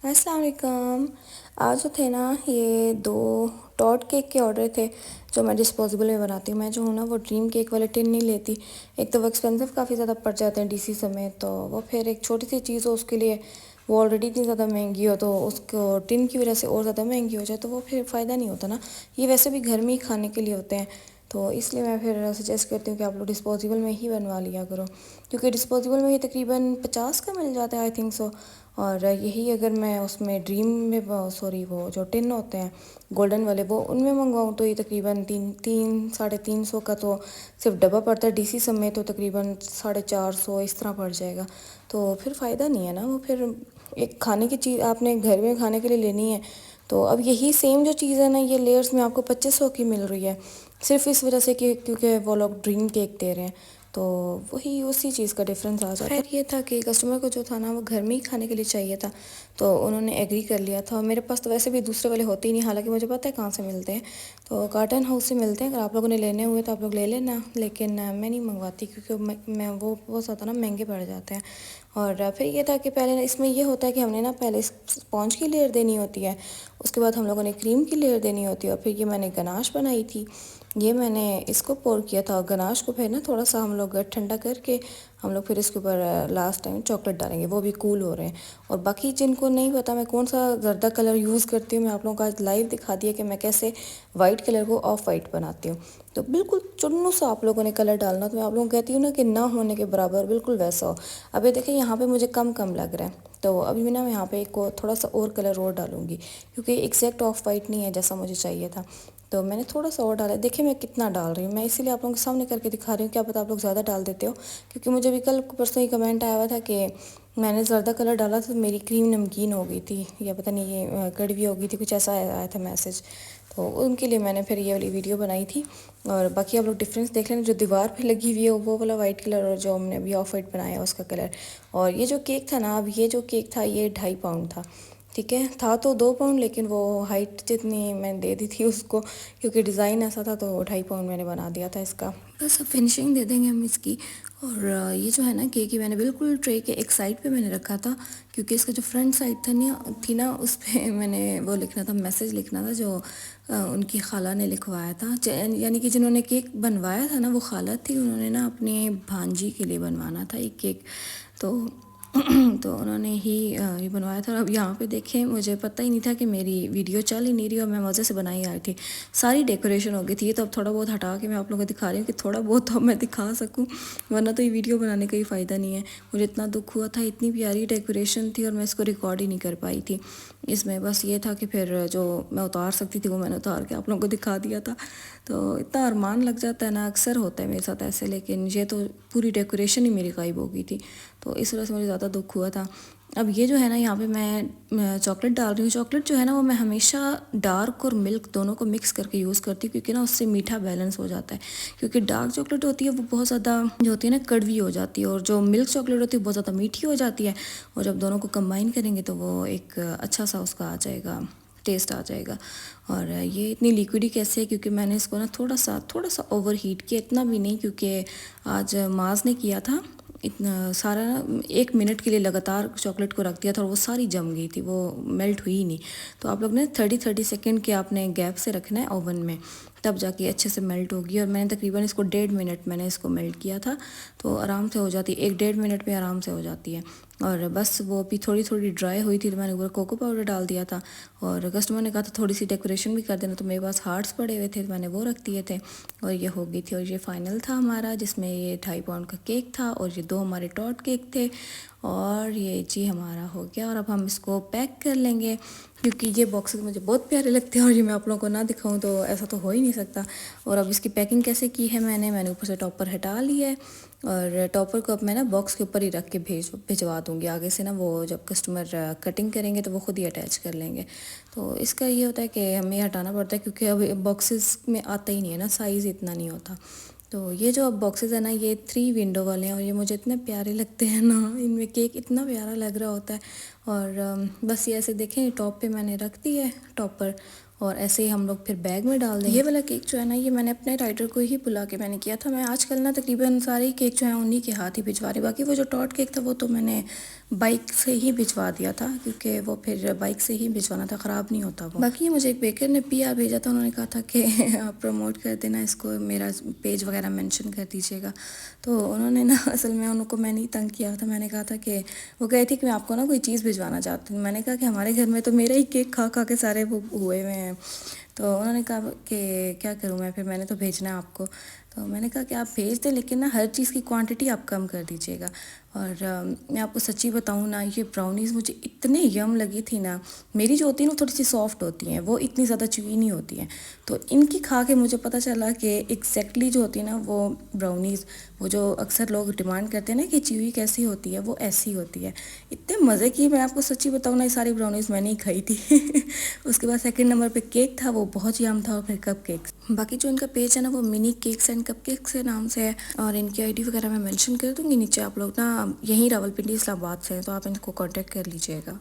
अस्सलाम वालेकुम। आज जो थे ना ये 2 टॉट केक के ऑर्डर थे जो मैं डिस्पोजेबल में बनाती हूँ। मैं जो हूँ ना वो ड्रीम केक वाले टिन नहीं लेती। एक तो वो एक्सपेंसिव काफ़ी ज़्यादा पड़ जाते हैं डीसी समेत, तो वो फिर एक छोटी सी चीज़ हो उसके लिए वो ऑलरेडी इतनी ज़्यादा महंगी हो तो उसको टिन की वजह से और ज़्यादा महंगी हो जाए तो वो फिर फ़ायदा नहीं होता ना। ये वैसे भी घर में ही खाने के लिए होते हैं, तो इसलिए मैं फिर सजेस्ट करती हूँ कि आप लोग डिस्पोजेबल में ही बनवा लिया करो, क्योंकि डिस्पोजेबल में ये तकरीबन 50 का मिल जाता है आई थिंक सो। और यही अगर मैं उसमें ड्रीम में सॉरी वो जो टिन होते हैं गोल्डन वाले वो उनमें मंगवाऊँ तो ये तकरीबन तीन तीन 350 का तो सिर्फ डब्बा पड़ता है। डीसी सब में तो तकरीबन 450 इस तरह पड़ जाएगा, तो फिर फ़ायदा नहीं है ना। वो फिर एक खाने की चीज़ आपने घर में खाने के लिए लेनी है, तो अब यही सेम जो चीज़ है ना ये लेयर्स में आपको 2500 की मिल रही है, सिर्फ इस वजह से कि क्योंकि वो लोग ड्रीम केक दे रहे हैं, तो वही उसी चीज़ का डिफरेंस आ जाता है। खैर ये था कि कस्टमर को जो था ना वो घर में ही खाने के लिए चाहिए था, तो उन्होंने एग्री कर लिया था। मेरे पास तो वैसे भी दूसरे वाले होते ही नहीं, हालांकि मुझे पता है कहाँ से मिलते हैं, तो कार्टन हाउस से मिलते हैं। अगर आप लोगों ने लेने हुए तो आप लोग ले लेना, लेकिन मैं नहीं मंगवाती क्योंकि मैं वो बहुत ज़्यादा ना महंगे पड़ जाते हैं। और फिर ये था कि पहले इसमें ये होता है कि हमने ना पहले स्पॉन्ज की लेयर देनी होती है, उसके बाद हम लोगों ने क्रीम की लेयर देनी होती है, और फिर ये मैंने गनाश बनाई थी। ये मैंने इसको पोर किया था, गनाश को फिर ना थोड़ा सा हम लोग ठंडा करके हम लोग फिर इसके ऊपर लास्ट टाइम चॉकलेट डालेंगे, वो भी कूल हो रहे हैं। और बाकी जिनको नहीं पता मैं कौन सा ज़र्दा कलर यूज़ करती हूँ, मैं आप लोगों को आज लाइव दिखा दिया कि मैं कैसे वाइट कलर को ऑफ वाइट बनाती हूँ। तो बिल्कुल चुन्नू सा आप लोगों ने कलर डालना, तो मैं आप लोगों को कहती हूँ ना कि ना होने के बराबर बिल्कुल वैसा हो। अब ये देखिए यहाँ पे मुझे कम कम लग रहा है, तो अभी भी ना मैं यहाँ पे एक को थोड़ा सा और कलर और डालूंगी, क्योंकि एग्जैक्ट ऑफ वाइट नहीं है जैसा मुझे चाहिए था, तो मैंने थोड़ा सा और डाला। देखिए मैं कितना डाल रही हूँ, मैं इसीलिए आप लोगों के सामने करके दिखा रही हूँ, क्या पता आप लोग ज़्यादा डाल देते हो। क्योंकि मुझे भी कल परसों ही कमेंट आया हुआ था कि मैंने ज़्यादा कलर डाला था तो मेरी क्रीम नमकीन हो गई थी, या पता नहीं ये कड़वी हो गई थी, कुछ ऐसा आया था मैसेज। तो उनके लिए मैंने फिर ये वाली वीडियो बनाई थी। और बाकी आप लोग डिफरेंस देख लेना, जो दीवार पे लगी हुई है वो वाला वाइट कलर, और जो हमने अभी ऑफ वाइट बनाया उसका कलर। और ये जो केक था ना, अब ये जो केक था ये 2.5 पाउंड था, ठीक है। था तो 2 पाउंड, लेकिन वो हाइट जितनी मैंने दे दी थी उसको, क्योंकि डिज़ाइन ऐसा था, तो 2.5 पाउंड मैंने बना दिया था इसका। बस अब फिनिशिंग दे देंगे हम इसकी। और ये जो है ना केक ही मैंने बिल्कुल ट्रे के एक साइड पे मैंने रखा था, क्योंकि इसका जो फ्रंट साइड था ना थी ना उस पर मैंने वो लिखना था, मैसेज लिखना था जो उनकी खाला ने लिखवाया था। यानी कि जिन्होंने केक बनवाया था ना वो खाला थी, उन्होंने ना अपने भांजी के लिए बनवाना था एक केक, तो तो उन्होंने ही ये बनवाया था। अब यहाँ पे देखें मुझे पता ही नहीं था कि मेरी वीडियो चल ही नहीं रही, और मैं मज़े से बनाई आई थी, सारी डेकोरेशन हो गई थी। तो अब थोड़ा बहुत हटा के मैं आप लोगों को दिखा रही हूँ कि थोड़ा बहुत तो मैं दिखा सकूँ, वरना तो ये वीडियो बनाने का ही फ़ायदा नहीं है। मुझे इतना दुख हुआ था, इतनी प्यारी डेकोरेशन थी और मैं इसको रिकॉर्ड ही नहीं कर पाई थी। इसमें बस ये था कि फिर जो मैं उतार सकती थी वो मैंने उतार के आप लोगों को दिखा दिया था। तो इतना अरमान लग जाता है ना, अक्सर होता है मेरे साथ ऐसे, लेकिन ये तो पूरी डेकोरेशन ही मेरी गायब हो गई थी, तो इस वजह से मुझे ज़्यादा दुख हुआ था। अब ये जो है ना यहाँ पे मैं चॉकलेट डाल रही हूँ। चॉकलेट जो है ना वो मैं हमेशा डार्क और मिल्क दोनों को मिक्स करके यूज़ करती हूँ, क्योंकि ना उससे मीठा बैलेंस हो जाता है। क्योंकि डार्क चॉकलेट होती है वो बहुत ज़्यादा जो होती है ना कड़वी हो जाती है, और जो मिल्क चॉकलेट होती है बहुत ज़्यादा मीठी हो जाती है, और जब दोनों को कंबाइन करेंगे तो वो एक अच्छा सा उसका आ जाएगा, टेस्ट आ जाएगा। और ये इतनी लिक्विडी कैसे है, क्योंकि मैंने इसको ना थोड़ा सा ओवर हीट किया, इतना भी नहीं, क्योंकि आज माज ने किया था इतना सारा ना 1 मिनट के लिए लगातार चॉकलेट को रख दिया था और वो सारी जम गई थी, वो मेल्ट हुई ही नहीं। तो आप लोग ने 30 सेकेंड के आपने गैप से रखना है ओवन में, तब जाके अच्छे से मेल्ट होगी। और मैंने तकरीबन इसको 1.5 मिनट मैंने इसको मेल्ट किया था, तो आराम से हो जाती है, 1 डेढ़ मिनट में आराम से हो जाती है। और बस वो अभी थोड़ी थोड़ी ड्राई हुई थी तो मैंने ऊपर कोको पाउडर डाल दिया था, और कस्टमर ने कहा था थोड़ी सी डेकोरेशन भी कर देना, तो मेरे पास हार्ट्स पड़े हुए थे तो मैंने वो रख दिए थे, और ये हो गई थी। और ये फाइनल था हमारा, जिसमें ये 2.5 पाउंड का केक था और ये 2 हमारे टॉट केक थे, और ये जी हमारा हो गया। और अब हम इसको पैक कर लेंगे, क्योंकि ये बॉक्सेस मुझे बहुत प्यारे लगते हैं, और ये मैं आप लोगों को ना दिखाऊं तो ऐसा तो हो ही नहीं सकता। और अब इसकी पैकिंग कैसे की है मैंने ऊपर से टॉपर हटा लिया है, और टॉपर को अब मैं ना बॉक्स के ऊपर ही रख के भिजवा दूँगी। आगे से ना वो जब कस्टमर कटिंग करेंगे तो वो खुद ही अटैच कर लेंगे। तो इसका ये होता है कि हमें हटाना पड़ता है, क्योंकि अब बॉक्सेस में आता ही नहीं है ना, साइज़ इतना नहीं होता। तो ये जो अब बॉक्सेस है ना ये 3 विंडो वाले हैं, और ये मुझे इतने प्यारे लगते हैं ना, इनमें केक इतना प्यारा लग रहा होता है। और बस ये ऐसे देखें टॉप पे मैंने रख दी है टॉप पर, और ऐसे ही हम लोग फिर बैग में डाल देंगे। ये वाला केक जो है ना, ये मैंने अपने राइडर को ही बुला के मैंने किया था। मैं आजकल ना तकरीबन सारे ही केक जो हैं उन्हीं के हाथ ही भिजवा रही। बाकी वो जो टॉट केक था वो तो मैंने बाइक से ही भिजवा दिया था, क्योंकि वो फिर बाइक से ही भिजवाना था, ख़राब नहीं होता वो। बाकी मुझे एक बेकर ने PR भेजा था, उन्होंने कहा था कि आप प्रमोट कर देना इसको, मेरा पेज वगैरह मेंशन कर दीजिएगा। तो उन्होंने ना, असल में उनको मैंने ही तंग किया था। मैंने कहा था कि वो कही थी कि मैं आपको ना कोई चीज़ भिजवाना चाहती हूँ। मैंने कहा कि हमारे घर में तो मेरा ही केक खा खा के सारे वो हुए हुए हैं। तो उन्होंने कहा कि क्या करूँ मैं, फिर मैंने तो भेजना है आपको। तो मैंने कहा कि आप भेज दें, लेकिन ना हर चीज़ की क्वांटिटी आप कम कर दीजिएगा। और मैं आपको सच्ची बताऊँ ना, ये ब्राउनीज़ मुझे इतने यम लगी थी ना। मेरी जो होती है ना थोड़ी सी सॉफ्ट होती हैं, वो इतनी ज़्यादा च्यूई नहीं होती हैं। तो इनकी खा के मुझे पता चला कि एग्जैक्टली जो होती है ना वो ब्राउनीज़, वो जो अक्सर लोग डिमांड करते हैं ना कि च्यूई कैसी होती है, वो ऐसी होती है। इतने मज़े की, मैं आपको सच्ची बताऊँ ना, ये सारी ब्राउनीज़ मैंने ही खाई थी। उसके बाद सेकंड नंबर पे केक था, वो बहुत यम था, और फिर कप केक्स। बाकी जो इनका पेज है ना, वो mini cakes and cup cakes के नाम से है, और इनकी ID वगैरह मैं मेंशन कर दूँगी नीचे। आप लोग ना यहीं रावलपिंडी इस्लामाबाद से हैं, तो आप इनको कांटेक्ट कर लीजिएगा।